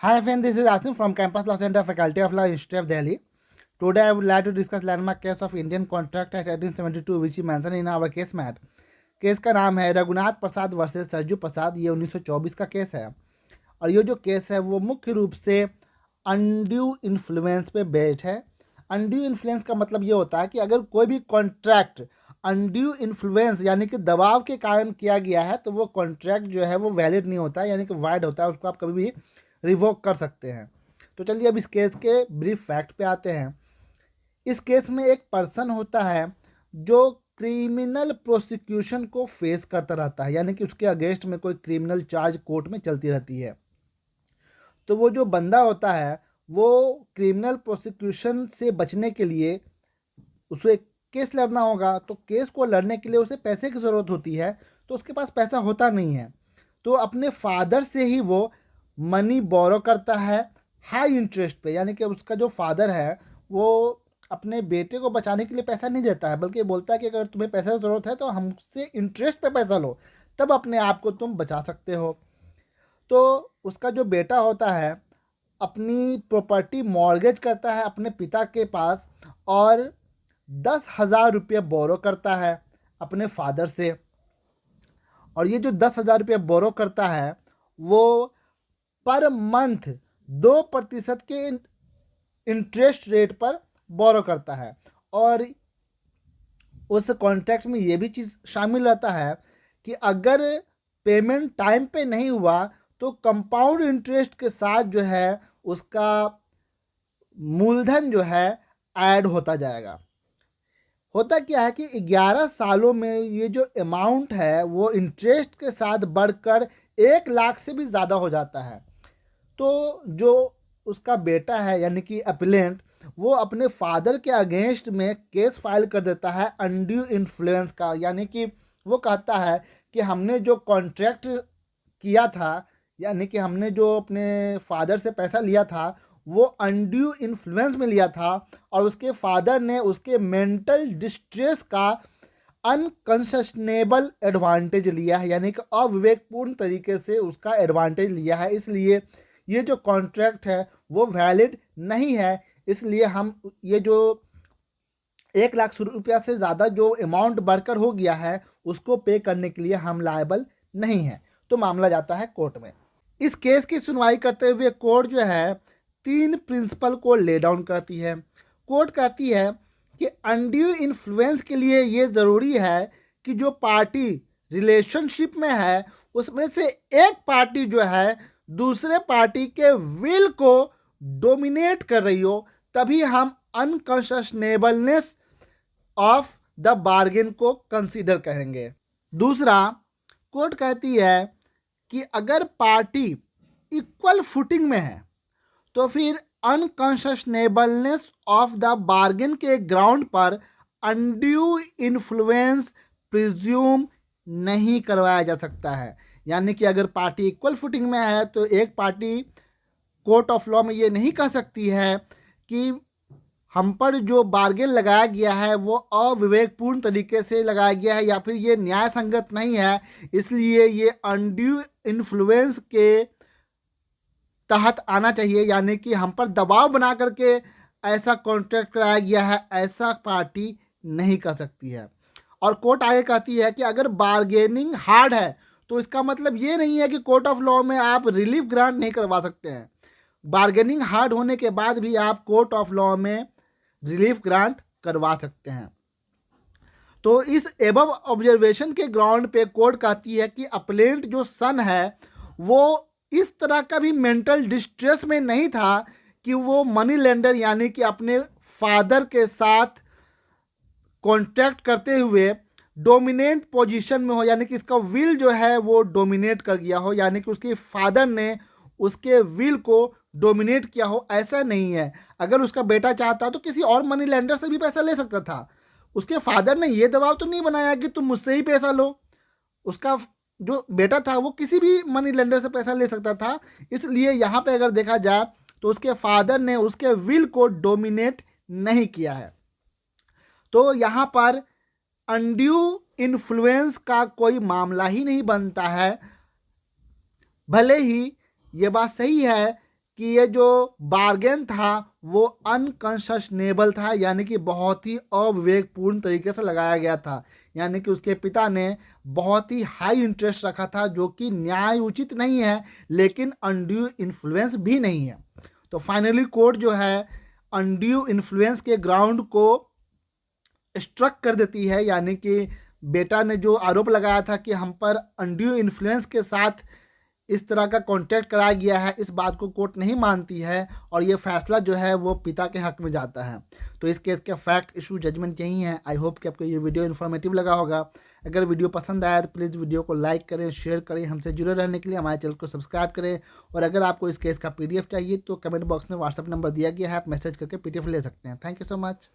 Hi friend, this is Asim from Campus Law Center, Faculty of Law, Institute of Delhi. Today I would like to discuss landmark case of Indian Contract Act 1872 which is mentioned in our case mat. Case का नाम है रघुनाथ प्रसाद versus Sarju प्रसाद। ये 1924 का case है और ये जो case है वो मुख्य रूप से अनड्यू इन्फ्लुएंस पे बेस्ड है। अनड्यू इन्फ्लुएंस का मतलब ये होता है कि अगर कोई भी कॉन्ट्रैक्ट अनड्यू इन्फ्लुएंस यानी कि दबाव के कारण किया गया है तो वो कॉन्ट्रैक्ट जो है वो वैलिड नहीं होता, यानी कि वाइड होता है, उसको आप कभी भी रिवोक कर सकते हैं। तो चलिए अब इस केस के ब्रीफ फैक्ट पे आते हैं। इस केस में एक पर्सन होता है जो क्रिमिनल प्रोसिक्यूशन को फेस करता रहता है, यानी कि उसके अगेंस्ट में कोई क्रिमिनल चार्ज कोर्ट में चलती रहती है। तो वो जो बंदा होता है वो क्रिमिनल प्रोसिक्यूशन से बचने के लिए उसे केस लड़ना होगा। तो केस को लड़ने के लिए उसे पैसे की ज़रूरत होती है, तो उसके पास पैसा होता नहीं है। तो अपने फादर से ही वो मनी बोरो करता है हाई इंटरेस्ट पे, यानी कि उसका जो फादर है वो अपने बेटे को बचाने के लिए पैसा नहीं देता है, बल्कि बोलता है कि अगर तुम्हें पैसे की ज़रूरत है तो हमसे इंटरेस्ट पे पैसा लो, तब अपने आप को तुम बचा सकते हो। तो उसका जो बेटा होता है अपनी प्रॉपर्टी मॉर्गेज करता है अपने पिता के पास और 10,000 रुपये बोरो करता है अपने फादर से। और ये जो 10,000 रुपये बोरो करता है वो पर मंथ 2% के इंटरेस्ट रेट पर बोरो करता है। और उस कॉन्ट्रैक्ट में ये भी चीज़ शामिल रहता है कि अगर पेमेंट टाइम पे नहीं हुआ तो कंपाउंड इंटरेस्ट के साथ जो है उसका मूलधन जो है ऐड होता जाएगा। होता क्या है कि 11 सालों में ये जो अमाउंट है वो इंटरेस्ट के साथ बढ़कर 1 लाख से भी ज़्यादा हो जाता है। तो जो उसका बेटा है यानी कि अपीलेंट वो अपने फादर के अगेंस्ट में केस फाइल कर देता है अनड्यू इन्फ्लुएंस का, यानी कि वो कहता है कि हमने जो कॉन्ट्रैक्ट किया था, यानी कि हमने जो अपने फादर से पैसा लिया था वो अनड्यू इन्फ्लुएंस में लिया था और उसके फादर ने उसके मेंटल डिस्ट्रेस का अनकंसेशनेबल एडवांटेज लिया है, यानी कि अविवेकपूर्ण तरीके से उसका एडवांटेज लिया है। इसलिए ये जो कॉन्ट्रैक्ट है वो वैलिड नहीं है। इसलिए हम ये जो 1 लाख रुपया से ज़्यादा जो अमाउंट बढ़कर हो गया है उसको पे करने के लिए हम लायबल नहीं हैं। तो मामला जाता है कोर्ट में। इस केस की सुनवाई करते हुए कोर्ट जो है 3 प्रिंसिपल को ले डाउन करती है। कोर्ट कहती है कि अनड्यू इन्फ्लुएंस के लिए ये ज़रूरी है कि जो पार्टी रिलेशनशिप में है उसमें से एक पार्टी जो है दूसरे पार्टी के विल को डोमिनेट कर रही हो, तभी हम अनकंसेशनेबलनेस ऑफ द बार्गेन को कंसीडर करेंगे। दूसरा, कोर्ट कहती है कि अगर पार्टी इक्वल फुटिंग में है तो फिर अनकंसेशनेबलनेस ऑफ द बार्गेन के ग्राउंड पर अनड्यू इन्फ्लुएंस प्रिज्यूम नहीं करवाया जा सकता है। यानी कि अगर पार्टी इक्वल फुटिंग में है तो एक पार्टी कोर्ट ऑफ लॉ में ये नहीं कह सकती है कि हम पर जो बार्गेन लगाया गया है वो अविवेकपूर्ण तरीके से लगाया गया है या फिर ये न्याय संगत नहीं है, इसलिए ये अनड्यू इन्फ्लुएंस के तहत आना चाहिए, यानी कि हम पर दबाव बना करके ऐसा कॉन्ट्रैक्ट कराया गया है, ऐसा पार्टी नहीं कर सकती है। और कोर्ट आगे कहती है कि अगर बार्गेनिंग हार्ड है तो इसका मतलब ये नहीं है कि कोर्ट ऑफ लॉ में आप रिलीफ ग्रांट नहीं करवा सकते हैं। बार्गेनिंग हार्ड होने के बाद भी आप कोर्ट ऑफ लॉ में रिलीफ ग्रांट करवा सकते हैं। तो इस एबव ऑब्जर्वेशन के ग्राउंड पे कोर्ट कहती है कि अपलेंट जो सन है वो इस तरह का भी मेंटल डिस्ट्रेस में नहीं था कि वो मनी लेंडर यानी कि अपने फादर के साथ कॉन्ट्रैक्ट करते हुए डोमिनेंट पोजीशन में हो, यानी कि इसका विल जो है वो डोमिनेट कर गया हो, यानी कि उसके फादर ने उसके विल को डोमिनेट किया हो, ऐसा नहीं है। अगर उसका बेटा चाहता तो किसी और मनी लेंडर से भी पैसा ले सकता था। उसके फादर ने ये दबाव तो नहीं बनाया कि तुम मुझसे ही पैसा लो। उसका जो बेटा था वो किसी भी मनी लेंडर से पैसा ले सकता था। इसलिए यहाँ पे अगर देखा जाए तो उसके फादर ने उसके विल को डोमिनेट नहीं किया है। तो यहाँ पर अनड्यू इन्फ्लुएंस का कोई मामला ही नहीं बनता है। भले ही ये बात सही है कि ये जो बार्गेन था वो अनकंसेशनेबल था, यानी कि बहुत ही अविवेकपूर्ण तरीके से लगाया गया था। यानी कि उसके पिता ने बहुत ही हाई इंटरेस्ट रखा था, जो कि न्याय उचित नहीं है लेकिन अनड्यू इन्फ्लुएंस भी नहीं है। तो फाइनली कोर्ट जो है अनड्यू इन्फ्लुएंस के ग्राउंड को स्ट्रक कर देती है, यानी कि बेटा ने जो आरोप लगाया था कि हम पर अनड्यू इन्फ्लुएंस के साथ इस तरह का कॉन्टैक्ट कराया गया है, इस बात को कोर्ट नहीं मानती है और ये फैसला जो है वो पिता के हक में जाता है। तो इस केस का फैक्ट इशू जजमेंट यही है। आई होप कि आपको ये वीडियो इन्फॉर्मेटिव लगा होगा। अगर वीडियो पसंद आया तो प्लीज़ वीडियो को लाइक करें, शेयर करें। हमसे जुड़े रहने के लिए हमारे चैनल को सब्सक्राइब करें। और अगर आपको इस केस का PDF चाहिए तो कमेंट बॉक्स में व्हाट्सअप नंबर दिया गया है, आप मैसेज करके PDF ले सकते हैं। Thank you so much.